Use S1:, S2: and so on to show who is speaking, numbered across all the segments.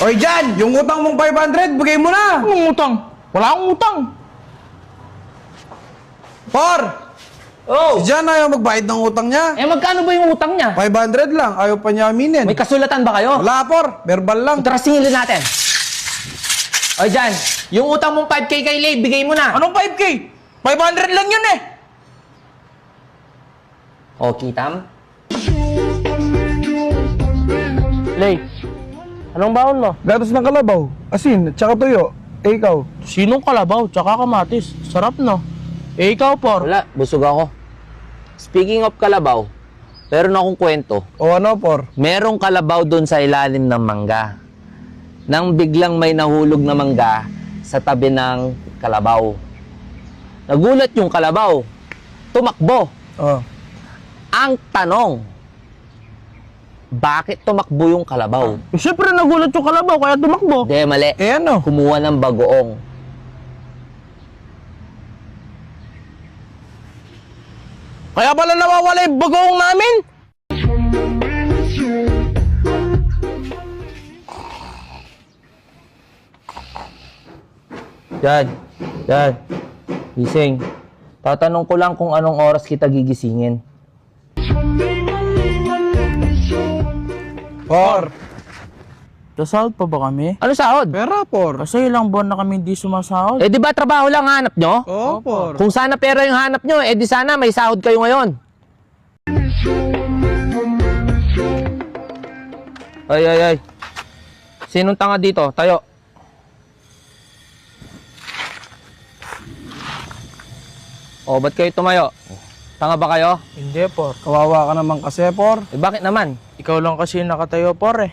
S1: Oy, Jan! Yung utang mong 500, bigay mo na!
S2: Anong utang? Wala akong utang.
S1: Por!
S2: Oh!
S1: Si Jan ayaw magbayad ng utang niya.
S2: Eh, magkano ba yung utang niya?
S1: 500 lang, ayaw pa niya aminin.
S2: May kasulatan ba kayo?
S1: Wala, Por. Verbal lang.
S2: Tara, singilin natin. Oy, Jan, yung utang mong 5K kay Lay, bigay mo na.
S1: Anong 5K? 500 lang yun eh!
S2: O, Kitam? Lay, anong baon mo?
S1: Gatos ng kalabaw, asin, tsaka tuyo. Eh, ikaw?
S3: Sinong kalabaw, tsaka kamatis. Sarap, no? Eh, ikaw, Por.
S4: Wala, busog ako. Speaking of kalabaw, meron akong kwento.
S1: O ano, Por?
S4: Merong kalabaw doon sa ilalim ng mangga. Nang biglang may nahulog na mangga sa tabi ng kalabaw. Nagulat yung kalabaw. Tumakbo.
S1: Oh.
S4: Ang tanong, bakit tumakbo yung kalabaw?
S3: Eh, syempre, nagulat yung kalabaw, kaya tumakbo.
S4: Di, mali.
S1: Eh ano?
S4: Kumuha ng bagoong.
S3: Kaya pala nawawala yung bagoong namin.
S4: Dad, gising. Tatanong ko lang kung anong oras kita gigisingin.
S1: Por.
S3: Kasahod pa ba kami?
S4: Ano sahod?
S1: Pera, Por.
S3: Kasi ilang buwan na kami hindi sumasahod.
S4: Eh di ba trabaho lang hanap nyo?
S1: Oo, Por.
S4: Kung sana pera yung hanap nyo, eh di sana may sahod kayo ngayon. Ay. Sinong tanga dito? Tayo. O, ba't kayo tumayo? Tanga ba kayo?
S3: Hindi, Por.
S1: Kawawa ka naman kasi, Por.
S4: Eh bakit naman?
S3: Ikaw lang kasi yung nakatayo, Por, eh.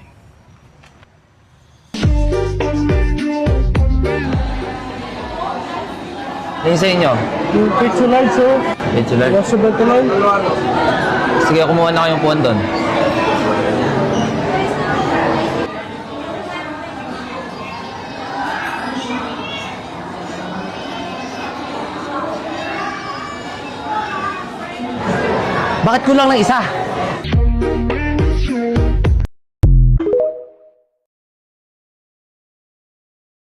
S4: Ano sa inyo?
S3: Yung picture lights, oh.
S4: Bachelor?
S3: Sa Betulay.
S4: Sige, kumuha na kayong puwan doon. Bakit kulang ng isa?